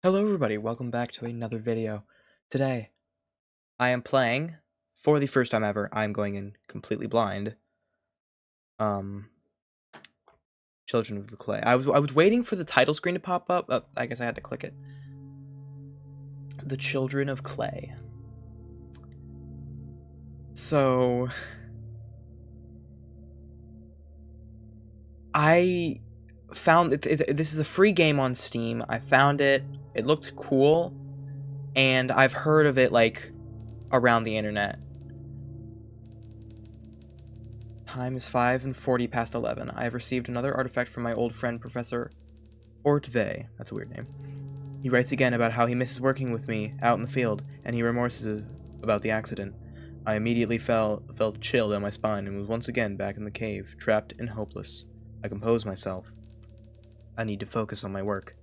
Hello everybody, welcome back to another video. Today, I am playing, for the first time ever, I'm going in completely blind, Children of the Clay. I was waiting for the title screen to pop up, I guess I had to click it. The Children of Clay. So, I found, this is a free game on Steam, I found it, it looked cool, and I've heard of it, like, around the internet. Time is 5:40 past 11. I have received another artifact from my old friend, Professor Ortve. That's a weird name. He writes again about how he misses working with me out in the field, and he remorses about the accident. I immediately felt chill down my spine and was once again back in the cave, trapped and hopeless. I compose myself. I need to focus on my work.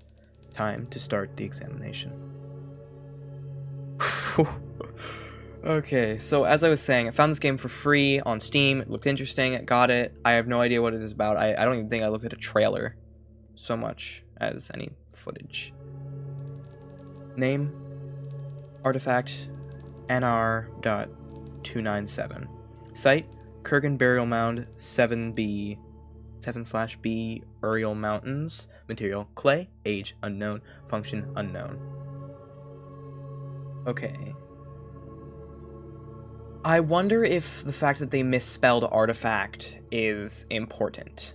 Time to start the examination. Okay, so as I was saying, I found this game for free on Steam. It looked interesting. I got it. I have no idea what it is about. I don't even think I looked at a trailer so much as any footage. Name, artifact, NR.297. Site, Kurgan Burial Mound 7B, 7/B Burial Mountains. Material, clay. Age, unknown. Function, unknown. Okay. I wonder if the fact that they misspelled artifact is important.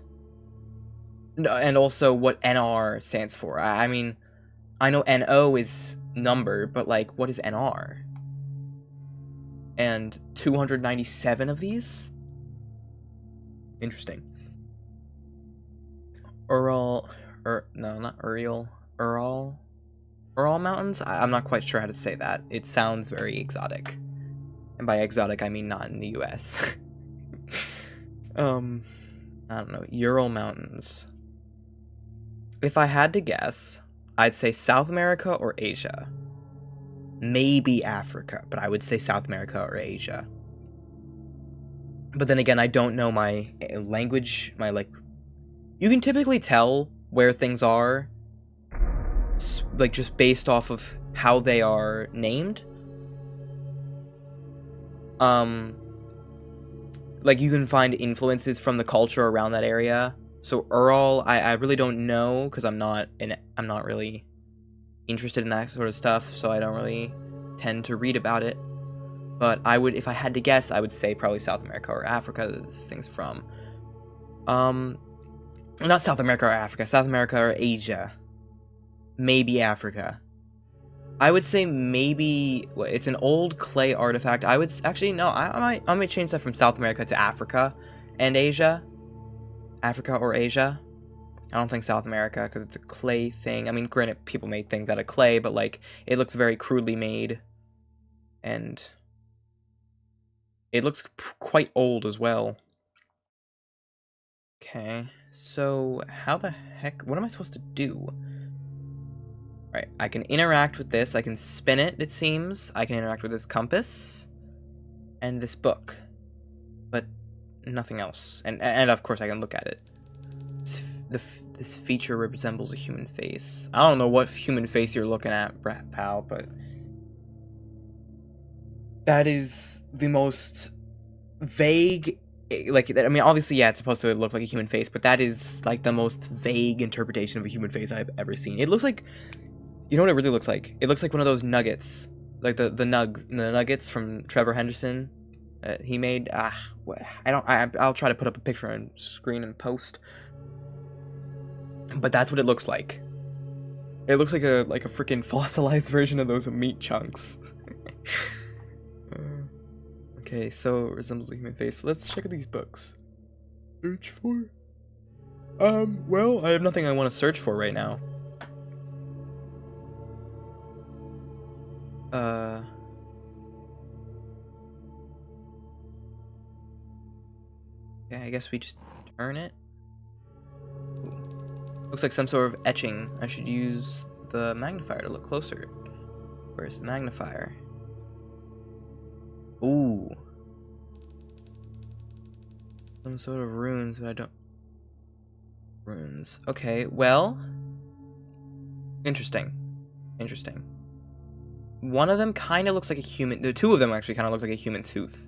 And also what NR stands for. I mean, I know NO is number, but like, what is NR? And 297 of these? Interesting. No, not Ural. Ural Mountains? I'm not quite sure how to say that. It sounds very exotic. And by exotic, I mean not in the US. I don't know. Ural Mountains. If I had to guess, I'd say South America or Asia. Maybe Africa, but I would say South America or Asia. But then again, I don't know my language, you can typically tell where things are, like, just based off of how they are named. Like, you can find influences from the culture around that area. So Ural, I really don't know, because I'm not really interested in that sort of stuff, so I don't really tend to read about it. But I would, if I had to guess, I would say probably South America or Africa, this thing's from. Not South America or Africa, South America or Asia. Maybe Africa. I would say maybe, it's an old clay artifact. I would, actually, no, I might change that from South America to Africa and Asia. Africa or Asia. I don't think South America, because it's a clay thing. I mean, granted, people made things out of clay, but, like, it looks very crudely made. And it looks quite old as well. Okay, so how the heck, what am I supposed to do? Right, I can interact with this. I can spin it, it seems. I can interact with this compass and this book, but nothing else. And of course, I can look at it. This feature resembles a human face. I don't know what human face you're looking at, pal, but that is the most vague. Like, I mean, obviously, yeah, it's supposed to look like a human face, but that is like the most vague interpretation of a human face I've ever seen. It looks like, you know what it really looks like? It looks like one of those nuggets, like the nuggets from Trevor Henderson that he made. I'll try to put up a picture on screen and post. But that's what it looks like. It looks like a freaking fossilized version of those meat chunks. Okay, so it resembles a human face. Let's check out these books. Search for. Well, I have nothing I want to search for right now. Yeah, I guess we just turn it. Ooh. Looks like some sort of etching. I should use the magnifier to look closer. Where's the magnifier? Ooh. Some sort of runes, but I don't. Runes. Okay, well. Interesting. Interesting. One of them kind of looks like a human. The two of them actually kind of look like a human tooth.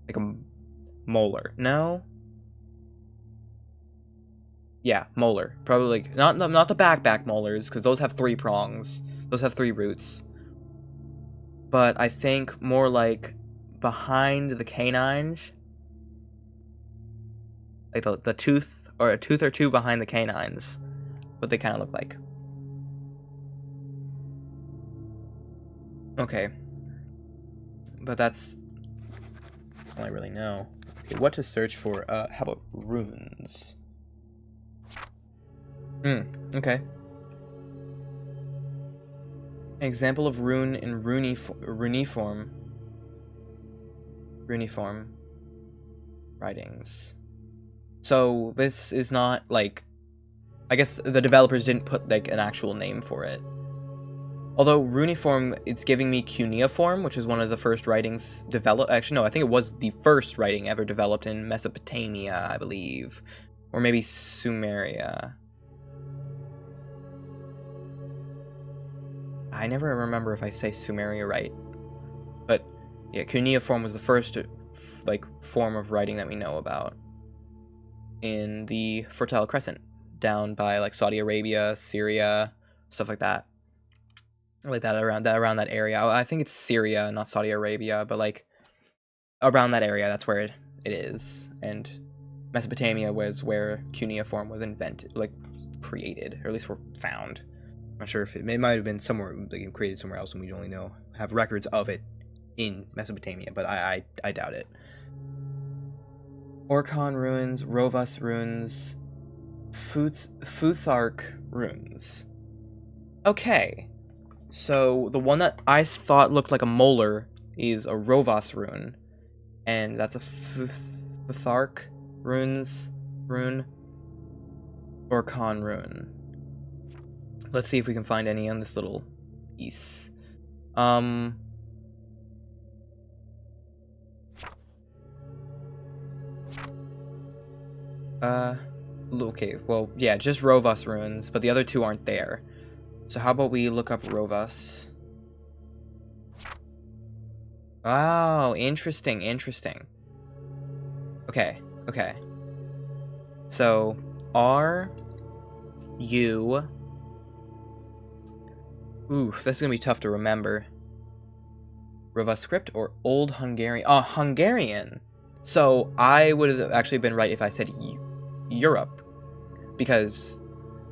Like a molar. No? Yeah, molar. Probably like not the back molars, because those have 3 prongs. Those have 3 roots. But I think more like behind the canines. Like the tooth, or a tooth or 2 behind the canines. What they kind of look like. Okay. But that's all I really know. Okay, what to search for? How about runes? Okay. Example of rune in runiform writings. So this is not like, I guess the developers didn't put like an actual name for it. Although runiform, it's giving me cuneiform, which is one of the first writings developed. Actually, no, I think it was the first writing ever developed in Mesopotamia, I believe, or maybe Sumeria. I never remember if I say Sumeria right, but yeah, cuneiform was the first like form of writing that we know about in the Fertile Crescent, down by like Saudi Arabia, Syria, stuff like that. Like that around that area. I think it's Syria, not Saudi Arabia, but like around that area. That's where it is. And Mesopotamia was where cuneiform was invented, like created, or at least were found. I'm not sure if it might have been somewhere, like, created somewhere else, and we only have records of it in Mesopotamia, but I doubt it. Orkhon runes, Rovus runes, Futhark runes. Okay, so the one that I thought looked like a molar is a Rovus rune, and that's a Futhark rune, Orkhon rune. Let's see if we can find any on this little piece. Okay, well, yeah, just Rovus runes, but the other 2 aren't there. So how about we look up Rovus? Oh, interesting. Okay. So, ooh, this is gonna be tough to remember. Rovus script or Old Hungarian? Oh, Hungarian. So I would have actually been right if I said Europe, because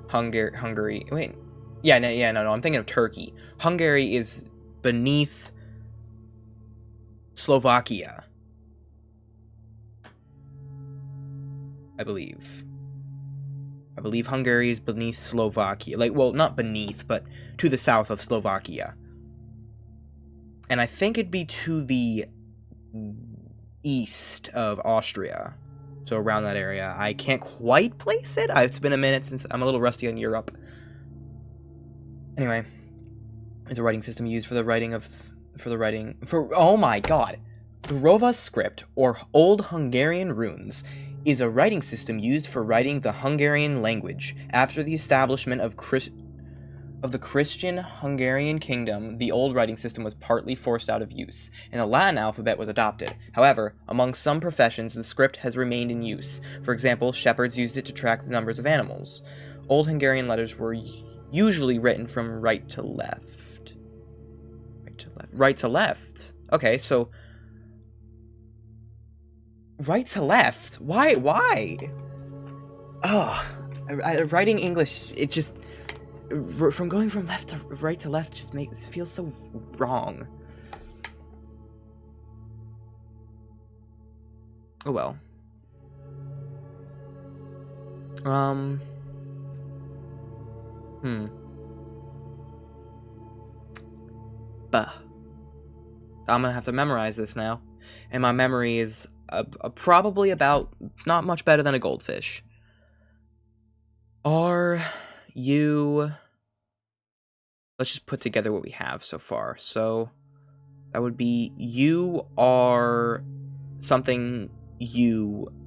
Hungary. Wait, no. I'm thinking of Turkey. Hungary is beneath Slovakia, I believe. Hungary is beneath Slovakia. Like, well, not beneath, but to the south of Slovakia. And I think it'd be to the east of Austria. So around that area. I can't quite place it. It's been a minute since I'm a little rusty on Europe. Anyway, it's a writing system used for the writing oh my god. The Rovus script, or Old Hungarian runes, is a writing system used for writing the Hungarian language. After the establishment of the Christian Hungarian kingdom, the old writing system was partly forced out of use, and the Latin alphabet was adopted. However, among some professions, the script has remained in use. For example, shepherds used it to track the numbers of animals. Old Hungarian letters were usually written from right to left. Right to left. Okay, so right to left. Why? Writing English, it just, from going from left to right to left, just feels so wrong. Oh well. I'm gonna have to memorize this now, and my memory is probably about not much better than a goldfish. Let's just put together what we have so far. So that would be you are something,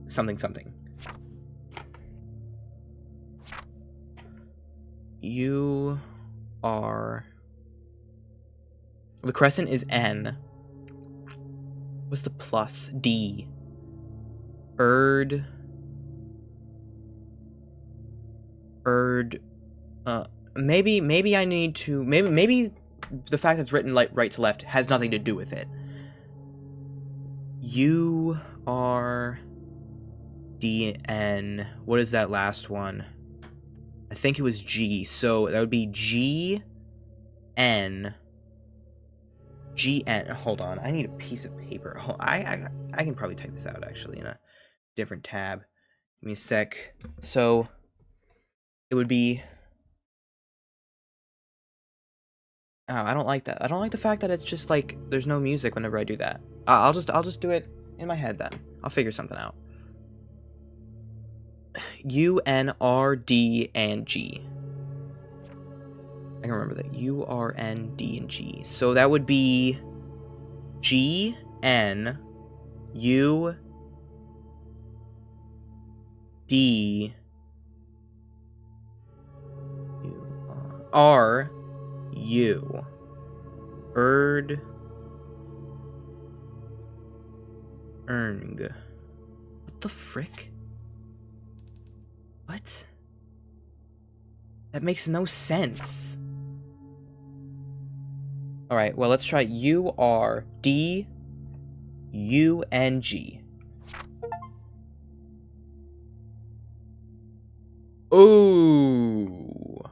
something. You are The crescent is N. What's the plus? D. Erd. Maybe I need to, maybe the fact that it's written like right to left has nothing to do with it. U R D N. What is that last one? I think it was G. So that would be G N. G N. Hold on, I need a piece of paper. I can probably type this out actually in a different tab. Give me a sec. So it would be. Oh, I don't like that. I don't like the fact that it's just like there's no music whenever I do that. I'll just do it in my head then. I'll figure something out. U N R D and G. I can remember that. U R N D and G. So that would be G N U D R U. Erd. Erng. What the frick? What? That makes no sense. Alright, well, let's try U-R-D-U-N-G. Ooh.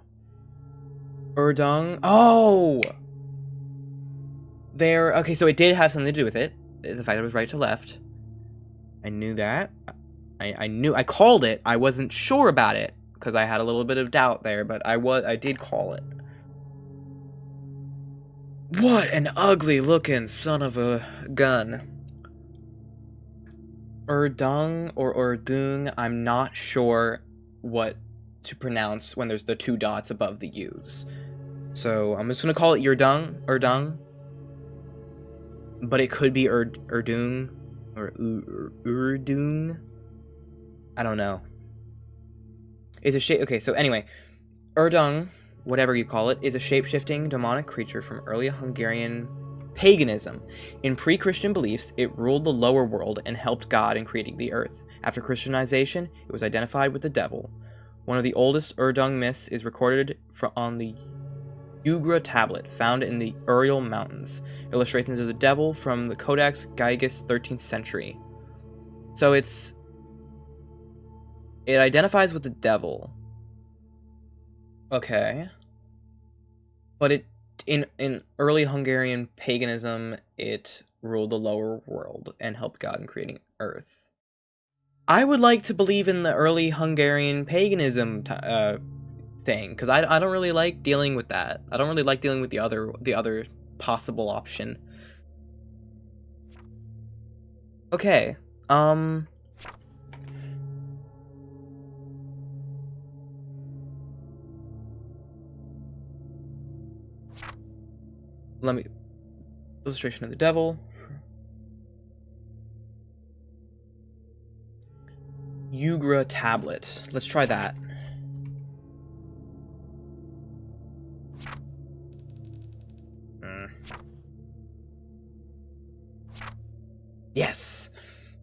Erdung. Oh! There. Okay, so it did have something to do with it. The fact that it was right to left. I knew that. I called it. I wasn't sure about it because I had a little bit of doubt there, but I did call it. What an ugly looking son of a gun. Erdung or Erdung, I'm not sure what to pronounce when there's the two dots above the U's. So I'm just gonna call it Erdung. But it could be Erdung or Urdung. I don't know. Is a shape. Okay, so anyway, Erdung, whatever you call it, is a shape-shifting demonic creature from early Hungarian paganism. In pre-Christian beliefs, it ruled the lower world and helped God in creating the earth. After Christianization, it was identified with the devil. One of the oldest Erdung myths is recorded on the Ugra tablet found in the Ural Mountains. Illustrations of the devil from the Codex Gigas 13th century. So it identifies with the devil. Okay. But in early Hungarian paganism, it ruled the lower world and helped God in creating Earth. I would like to believe in the early Hungarian paganism thing, because I don't really like dealing with that. I don't really like dealing with the other possible option. Okay. Let me illustration of the devil. Ugra tablet. Let's try that. Yes!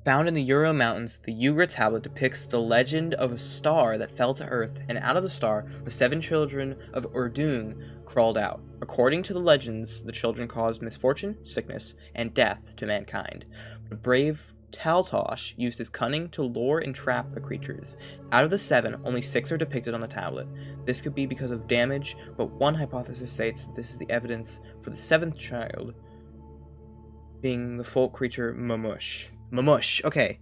Found in the Ural Mountains, the Ugra tablet depicts the legend of a star that fell to Earth, and out of the star, the 7 children of Erdung crawled out. According to the legends, the children caused misfortune, sickness, and death to mankind. But brave Taltosh used his cunning to lure and trap the creatures. Out of the 7, only 6 are depicted on the tablet. This could be because of damage, but one hypothesis states that this is the evidence for the 7th child being the folk creature Mamush. Mamush, okay.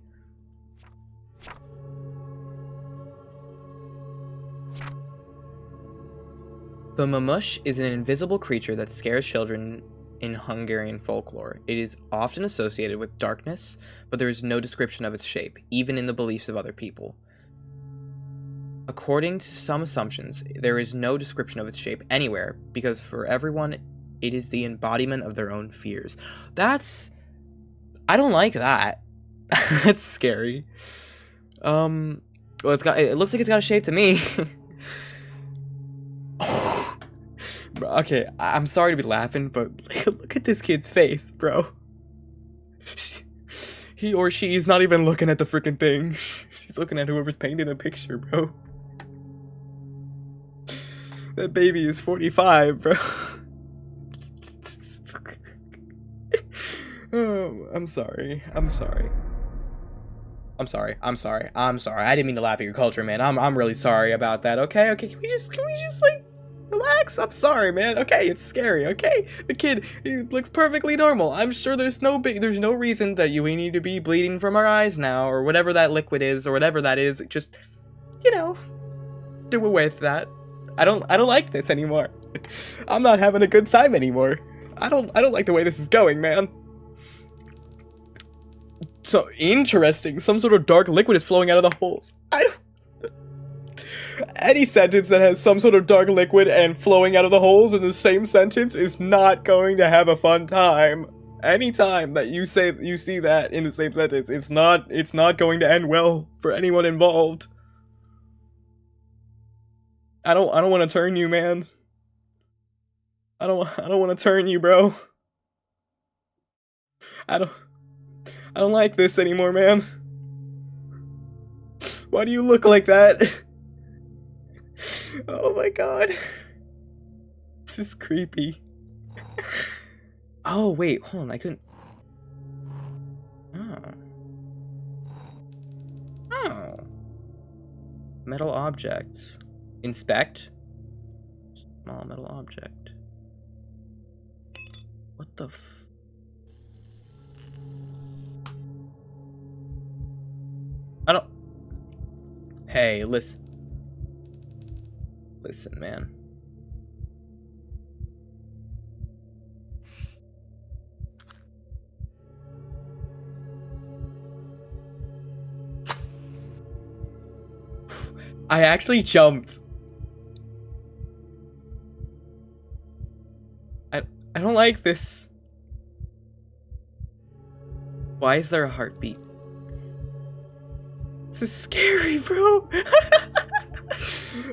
The Mamush is an invisible creature that scares children in Hungarian folklore. It is often associated with darkness, but there is no description of its shape, even in the beliefs of other people. According to some assumptions, there is no description of its shape anywhere, because for everyone, it is the embodiment of their own fears. I don't like that. That's scary. Well, it looks like it's got a shape to me. Okay, I'm sorry to be laughing, but look at this kid's face, bro. He or she is not even looking at the freaking thing. She's looking at whoever's painting the picture, bro. That baby is 45, bro. Oh, I'm sorry. I'm sorry. I'm sorry. I'm sorry. I'm sorry. I didn't mean to laugh at your culture, man. I'm really sorry about that. Okay, okay. Can we just like relax? I'm sorry, man. Okay, it's scary. Okay, the kid, he looks perfectly normal. I'm sure there's no reason that we need to be bleeding from our eyes now, or whatever that liquid is, or whatever that is. Just, you know, do away with that. I don't like this anymore. I'm not having a good time anymore. I don't like the way this is going, man. So interesting. Some sort of dark liquid is flowing out of the holes. Any sentence that has some sort of dark liquid and flowing out of the holes in the same sentence is not going to have a fun time. Anytime that you see that in the same sentence, it's not going to end well for anyone involved. I don't want to turn you, man. I don't want to turn you, bro. I don't like this anymore, man. Why do you look like that? Oh my god. This is creepy. Oh, wait, hold on, I couldn't... Oh. Oh. Metal object. Inspect. Small metal object. What the f... I don't... Hey, listen. Listen, man. I actually jumped. I don't like this. Why is there a heartbeat? This is scary, bro.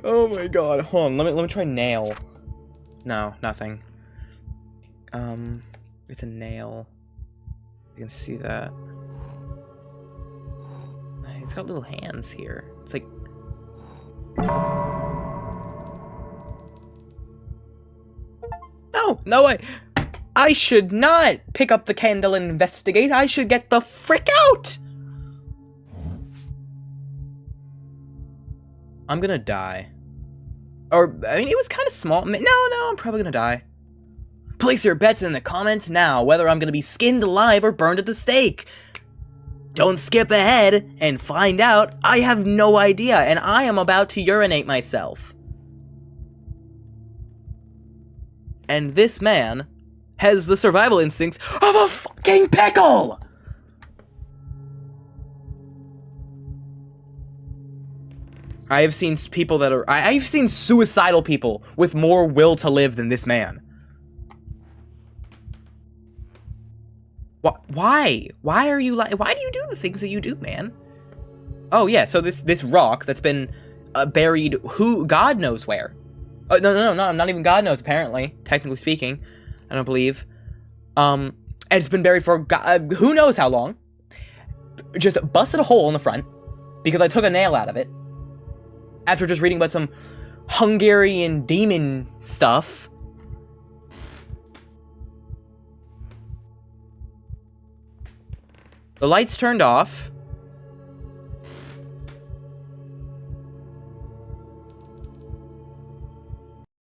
Oh my god. Hold on, let me try nail. No, nothing. It's a nail. You can see that. It's got little hands here. It's like... No way! I should not pick up the candle and investigate. I should get the frick out! I'm gonna die. Or, I mean, it was kind of small. No, I'm probably gonna die. Place your bets in the comments now, whether I'm gonna be skinned alive or burned at the stake. Don't skip ahead and find out. I have no idea, and I am about to urinate myself. And this man has the survival instincts of a fucking pickle! I have seen people that are... I've seen suicidal people with more will to live than this man. Why? Why are you like... Why do you do the things that you do, man? Oh, yeah, so this rock that's been buried God knows where. No, not even God knows, apparently. Technically speaking. I don't believe. And it's been buried for who knows how long. Just busted a hole in the front because I took a nail out of it. After just reading about some Hungarian demon stuff. The lights turned off.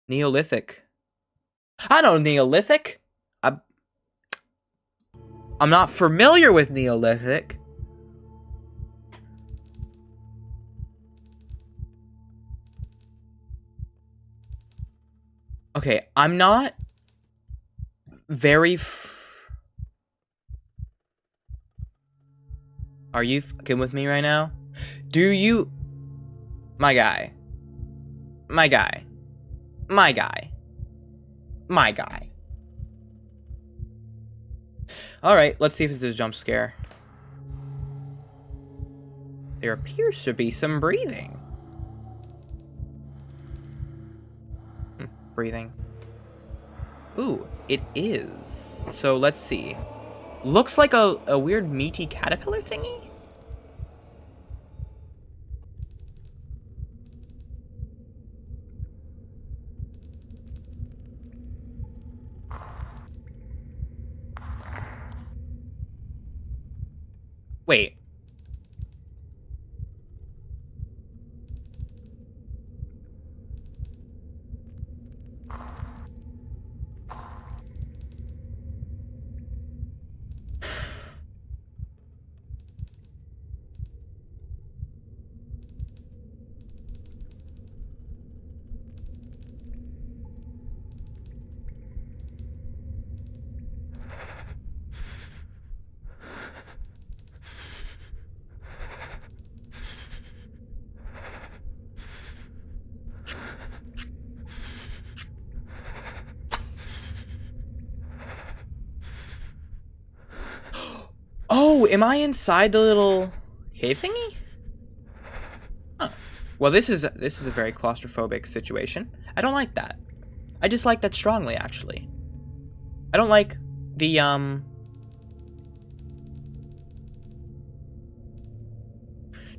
Neolithic. I know Neolithic. I'm not familiar with Neolithic. Okay, I'm not very... Are you fucking with me right now? Do you... My guy. My guy. My guy. My guy. Alright, let's see if this is a jump scare. There appears to be some breathing. Breathing. Ooh, it is. So let's see. Looks like a weird meaty caterpillar thingy? Wait. Oh, am I inside the little cave thingy? Huh. Well, this is a very claustrophobic situation. I don't like that. I dislike that strongly, actually. I don't like the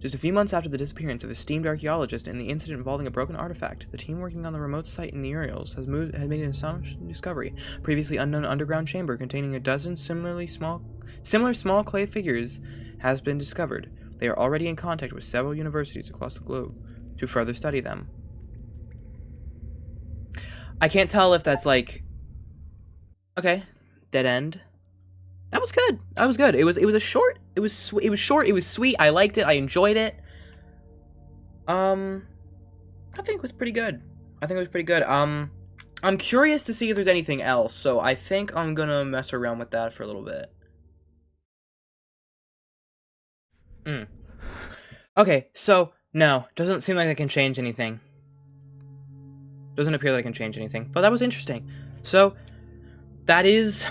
Just a few months after the disappearance of esteemed archaeologist and the incident involving a broken artifact, the team working on the remote site in the Urals has made an astonishing discovery. A previously unknown underground chamber containing a dozen similar small clay figures has been discovered. They are already in contact with several universities across the globe to further study them. I can't tell if that's like... Okay, dead end. That was good. That was good. It was a short. It was short. It was sweet. I liked it. I enjoyed it. I think it was pretty good. I think it was pretty good. I'm curious to see if there's anything else, so I think I'm gonna mess around with that for a little bit. Okay, so no, doesn't seem like I can change anything. Doesn't appear like I can change anything, but that was interesting. So that is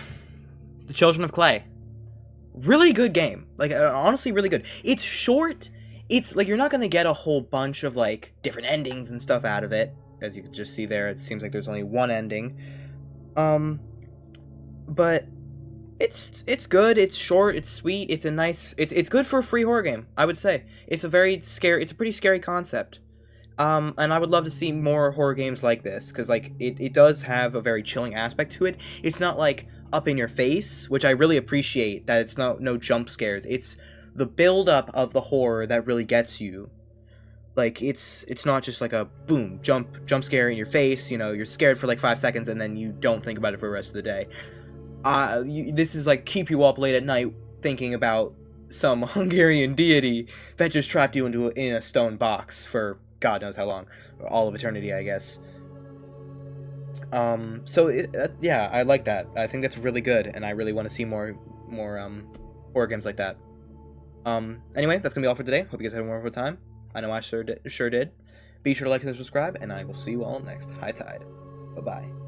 the Children of Clay. Really good game. Like, honestly, really good. It's short. It's, like, you're not going to get a whole bunch of, like, different endings and stuff out of it. As you can just see there, it seems like there's only one ending. But it's good. It's short. It's sweet. It's a nice... It's good for a free horror game, I would say. It's a pretty scary concept. And I would love to see more horror games like this, because, like, it does have a very chilling aspect to it. It's not, like, up in your face, which I really appreciate, that it's no jump scares. It's the build up of the horror that really gets you. Like, it's not just like a boom jump scare in your face, you know, you're scared for like 5 seconds and then you don't think about it for the rest of the day. This is like keep you up late at night thinking about some Hungarian deity that just trapped you in a stone box for God knows how long, all of eternity, I guess. Yeah, I like that. I think that's really good, and I really want to see more horror games like that. Anyway, that's gonna be all for today. Hope you guys had a wonderful time. I know I sure did. Be sure to like and subscribe, and I will see you all next High Tide. Bye bye.